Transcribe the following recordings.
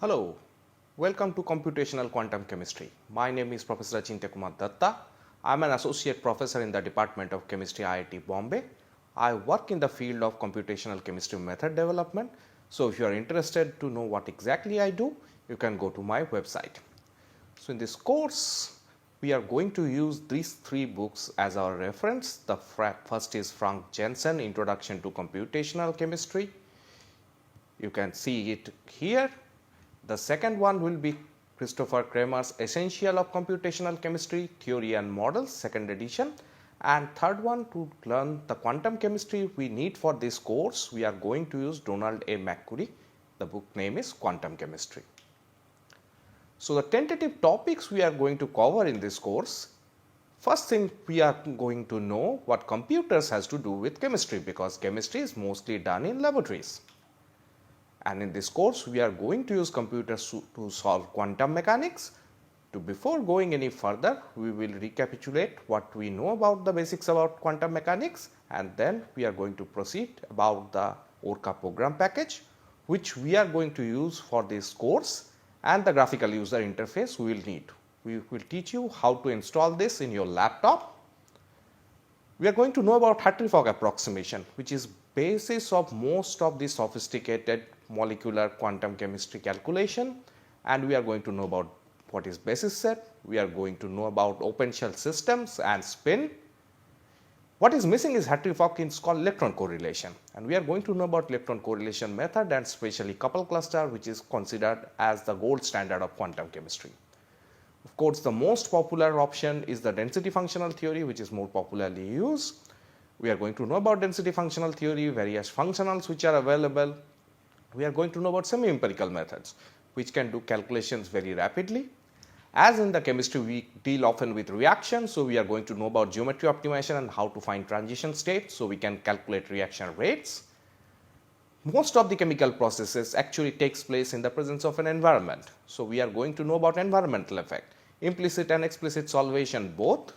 Hello, welcome to Computational Quantum Chemistry. My name is Professor Achintya Kumar Dutta. I am an associate professor in the Department of Chemistry, IIT Bombay. I work in the field of computational chemistry method development. So if you are interested to know what exactly I do, you can go to my website. So in this course, we are going to use these three books as our reference. The first is Frank Jensen, Introduction to Computational Chemistry. You can see it here. The second one will be Christopher Kramer's Essential of Computational Chemistry, Theory and Models, second edition. And third one, to learn the quantum chemistry we need for this course, we are going to use Donald A. McCurry. The book name is Quantum Chemistry. So the tentative topics we are going to cover in this course, first thing we are going to know what computers has to do with chemistry, because chemistry is mostly done in laboratories. And in this course, we are going to use computers to solve quantum mechanics. Before going any further, we will recapitulate what we know about the basics about quantum mechanics, and then we are going to proceed about the ORCA program package, which we are going to use for this course, and the graphical user interface we will need. We will teach you how to install this in your laptop. We are going to know about Hartree-Fock approximation, which is basis of most of the sophisticated molecular quantum chemistry calculation, and we are going to know about what is basis set. We are going to know about open shell systems and spin. What is missing is Hartree-Fock is called electron correlation, and we are going to know about electron correlation method and especially couple cluster, which is considered as the gold standard of quantum chemistry. Of course, the most popular option is the density functional theory, which is more popularly used. We are going to know about density functional theory, various functionals which are available. We are going to know about semi-empirical methods, which can do calculations very rapidly. As in the chemistry, we deal often with reactions, so we are going to know about geometry optimization and how to find transition states, so we can calculate reaction rates. Most of the chemical processes actually takes place in the presence of an environment, so we are going to know about environmental effect, implicit and explicit solvation both.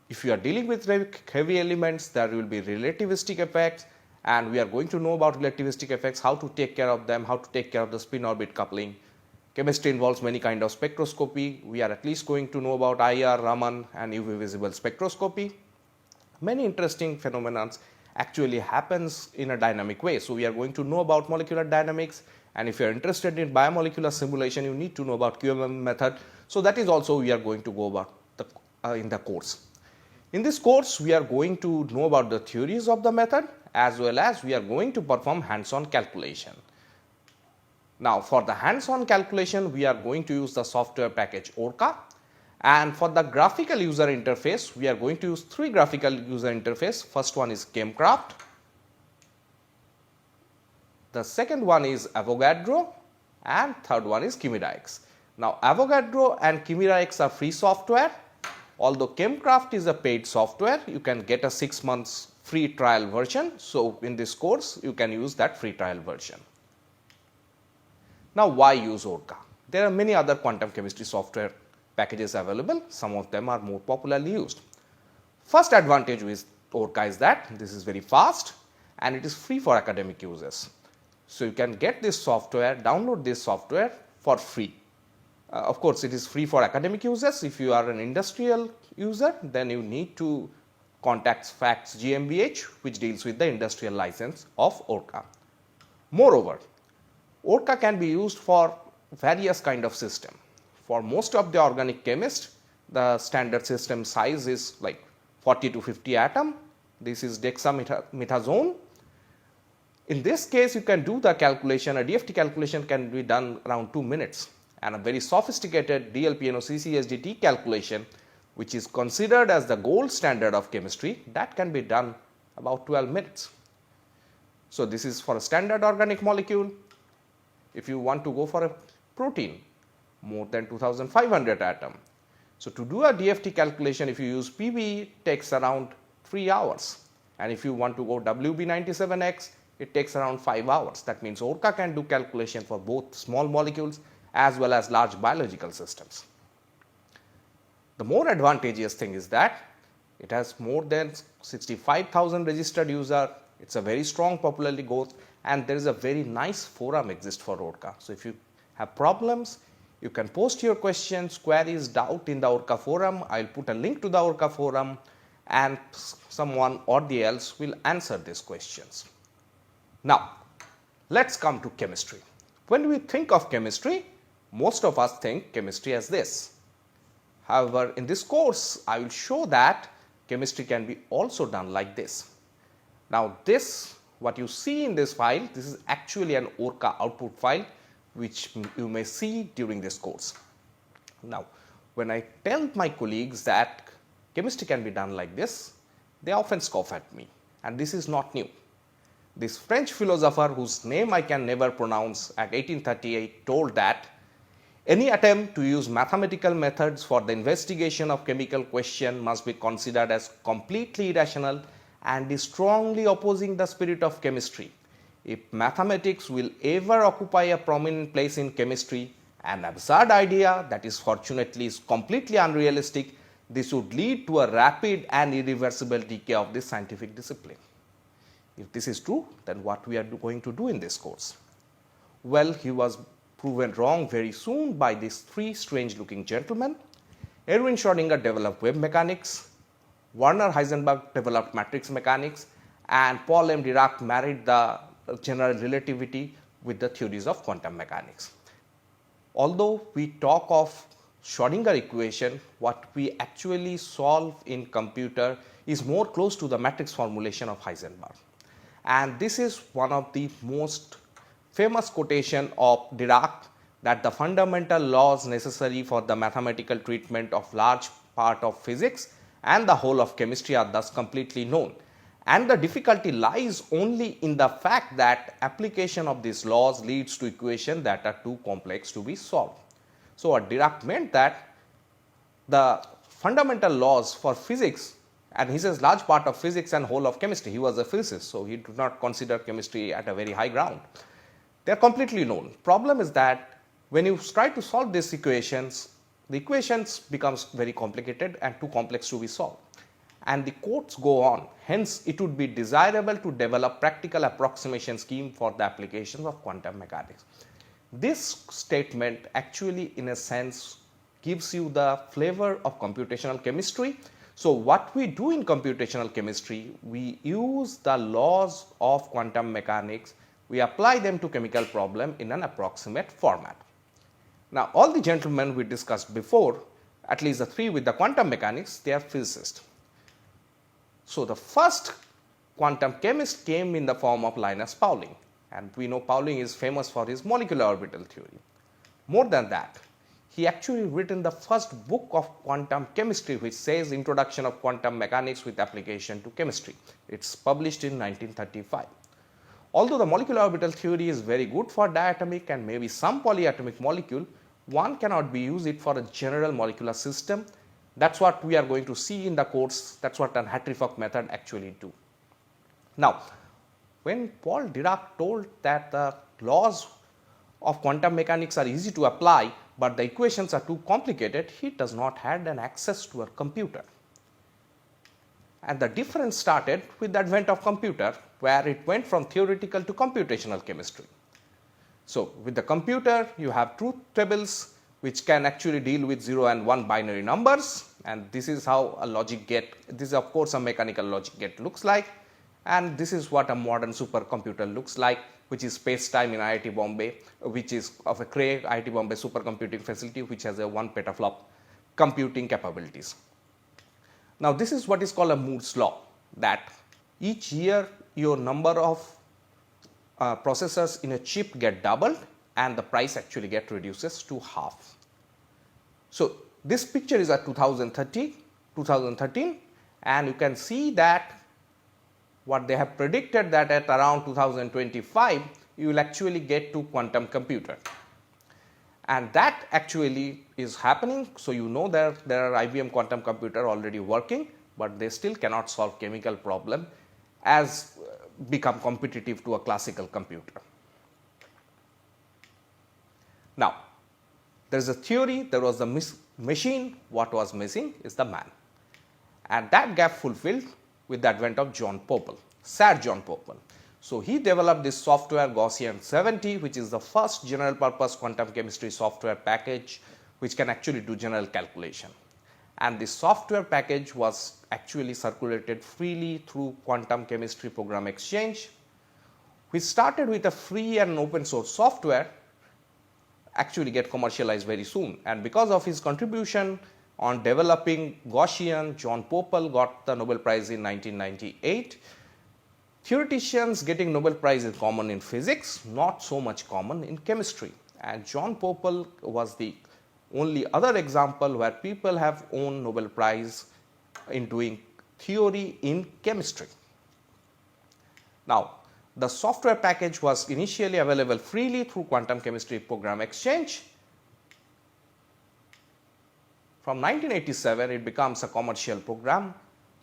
If you are dealing with heavy elements, there will be relativistic effects, and we are going to know about relativistic effects, how to take care of them, how to take care of the spin orbit coupling. Chemistry involves many kinds of spectroscopy. We are at least going to know about IR, Raman and UV visible spectroscopy. Many interesting phenomena actually happens in a dynamic way. So we are going to know about molecular dynamics, and if you are interested in biomolecular simulation, you need to know about QMM method. So that is also we are going to go about in the course. In this course, we are going to know about the theories of the method, as well as we are going to perform hands-on calculation. Now, for the hands-on calculation, we are going to use the software package ORCA, and for the graphical user interface, we are going to use three graphical user interface. First one is ChemCraft, the second one is Avogadro, and third one is Chimera-X. Now, Avogadro and Chimera-X are free software. Although ChemCraft is a paid software, you can get a 6 months free trial version. So in this course, you can use that free trial version. Now, why use ORCA? There are many other quantum chemistry software packages available. Some of them are more popularly used. First advantage with ORCA is that this is very fast and it is free for academic users. So you can get this software, download this software for free. Of course, it is free for academic users. If you are an industrial user, then you need to contact FACTS GmbH, which deals with the industrial license of ORCA. Moreover, ORCA can be used for various kind of system. For most of the organic chemists, the standard system size is like 40 to 50 atom. This is dexamethasone. In this case, you can do the calculation. A DFT calculation can be done around 2 minutes. And a very sophisticated DLPNO CCSDT calculation, which is considered as the gold standard of chemistry, that can be done about 12 minutes. So this is for a standard organic molecule. If you want to go for a protein, more than 2500 atom. So to do a DFT calculation, if you use PB, it takes around 3 hours. And if you want to go WB97X, it takes around 5 hours. That means ORCA can do calculation for both small molecules as well as large biological systems. The more advantageous thing is that it has more than 65,000 registered users. It's a very strong popularity growth, and there is a very nice forum exist for ORCA. So if you have problems, you can post your questions, queries, doubt in the Orca forum. I will put a link to the Orca forum and someone or the else will answer these questions. Now, let's come to chemistry. When we think of chemistry, most of us think chemistry as this. However, in this course, I will show that chemistry can be also done like this. Now, this, what you see in this file, this is actually an Orca output file which you may see during this course. Now, when I tell my colleagues that chemistry can be done like this, they often scoff at me, and this is not new. This French philosopher, whose name I can never pronounce, at 1838 told that any attempt to use mathematical methods for the investigation of chemical question must be considered as completely irrational and is strongly opposing the spirit of chemistry. If mathematics will ever occupy a prominent place in chemistry, an absurd idea that is fortunately is completely unrealistic, this would lead to a rapid and irreversible decay of this scientific discipline. If this is true, then what we are going to do in this course? Well, he was proven wrong very soon by these three strange looking gentlemen. Erwin Schrödinger developed wave mechanics, Werner Heisenberg developed matrix mechanics, and Paul M. Dirac married the general relativity with the theories of quantum mechanics. Although we talk of Schrödinger equation, what we actually solve in computer is more close to the matrix formulation of Heisenberg. And this is one of the most famous quotation of Dirac, that the fundamental laws necessary for the mathematical treatment of large part of physics and the whole of chemistry are thus completely known. And the difficulty lies only in the fact that application of these laws leads to equations that are too complex to be solved. So, what Dirac meant that the fundamental laws for physics, and he says large part of physics and whole of chemistry, he was a physicist, so he did not consider chemistry at a very high ground. They are completely known. Problem is that when you try to solve these equations, the equations becomes very complicated and too complex to be solved. And the quotes go on. Hence, it would be desirable to develop practical approximation scheme for the applications of quantum mechanics. This statement actually, in a sense, gives you the flavor of computational chemistry. So, what we do in computational chemistry, we use the laws of quantum mechanics, we apply them to chemical problem in an approximate format. Now, all the gentlemen we discussed before, at least the three with the quantum mechanics, they are physicists. So, the first quantum chemist came in the form of Linus Pauling, and we know Pauling is famous for his molecular orbital theory. More than that, he actually written the first book of quantum chemistry, which says Introduction of Quantum Mechanics with Application to Chemistry. It's published in 1935. Although the molecular orbital theory is very good for diatomic and maybe some polyatomic molecule, one cannot be used it for a general molecular system. That's what we are going to see in the course. That's what an Hartree-Fock method actually do. Now, when Paul Dirac told that the laws of quantum mechanics are easy to apply, but the equations are too complicated, he does not have an access to a computer. And the difference started with the advent of computer, where it went from theoretical to computational chemistry. So, with the computer, you have truth tables which can actually deal with 0 and 1 binary numbers, and this is how a logic gate, this is of course a mechanical logic gate looks like, and this is what a modern supercomputer looks like, which is space-time in IIT Bombay, which is of a Cray IIT Bombay supercomputing facility, which has a 1 petaflop computing capabilities. Now, this is what is called a Moore's law, that each year your number of processors in a chip get doubled and the price actually get reduces to half. So, this picture is at 2013, and you can see that what they have predicted that at around 2025 you will actually get to quantum computer, and that actually is happening. So, you know that there are IBM quantum computer already working, but they still cannot solve chemical problem as become competitive to a classical computer. Now, there is a theory, there was a machine, what was missing is the man, and that gap fulfilled with the advent of John Pople, Sir John Pople. So he developed this software Gaussian 70, which is the first general purpose quantum chemistry software package which can actually do general calculation. And this software package was actually circulated freely through Quantum Chemistry Program Exchange, which started with a free and open source software, actually get commercialized very soon. And because of his contribution on developing Gaussian, John Pople got the Nobel Prize in 1998. Theoreticians getting Nobel Prize is common in physics, not so much common in chemistry. And John Pople was the only other example where people have won Nobel Prize in doing theory in chemistry. Now, the software package was initially available freely through Quantum Chemistry Program Exchange. From 1987, it becomes a commercial program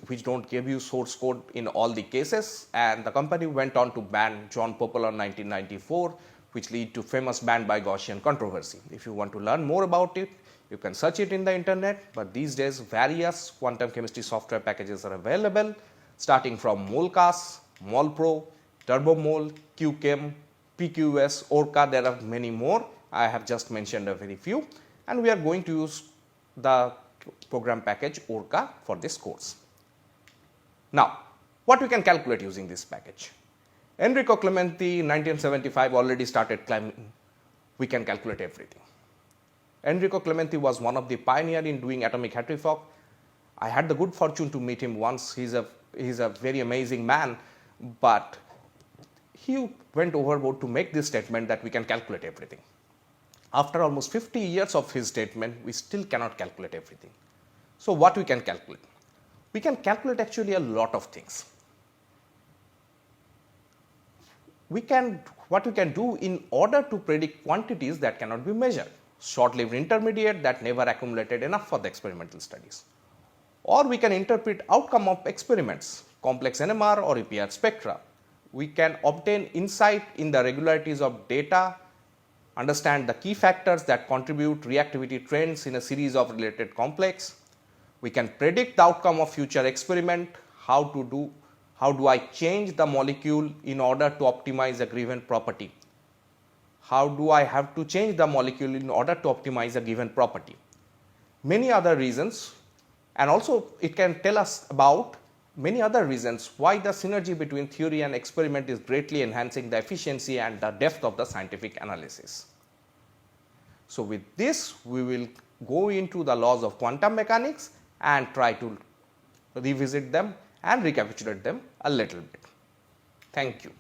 which don't give you source code in all the cases, and the company went on to ban John Pople in 1994, which lead to famous ban by Gaussian controversy. If you want to learn more about it, you can search it in the internet, but these days various quantum chemistry software packages are available, starting from MolCast, MolPro, TurboMol, QChem, PQS, Orca. There are many more. I have just mentioned a very few, and we are going to use the program package Orca for this course. Now, what we can calculate using this package? Enrico Clementi in 1975 already started claiming we can calculate everything. Enrico Clementi was one of the pioneers in doing atomic heteroform. I had the good fortune to meet him once. He's a very amazing man, but he went overboard to make this statement that we can calculate everything. After almost 50 years of his statement, we still cannot calculate everything. So what we can calculate? We can calculate actually a lot of things. What we can do in order to predict quantities that cannot be measured, short-lived intermediate that never accumulated enough for the experimental studies. Or we can interpret outcome of experiments, complex NMR or EPR spectra. We can obtain insight in the regularities of data, understand the key factors that contribute reactivity trends in a series of related complex. We can predict the outcome of future experiment, how do I change the molecule in order to optimize a given property? How do I have to change the molecule in order to optimize a given property? Many other reasons, and also it can tell us about many other reasons why the synergy between theory and experiment is greatly enhancing the efficiency and the depth of the scientific analysis. So with this, we will go into the laws of quantum mechanics and try to revisit them and recapitulate them a little bit. Thank you.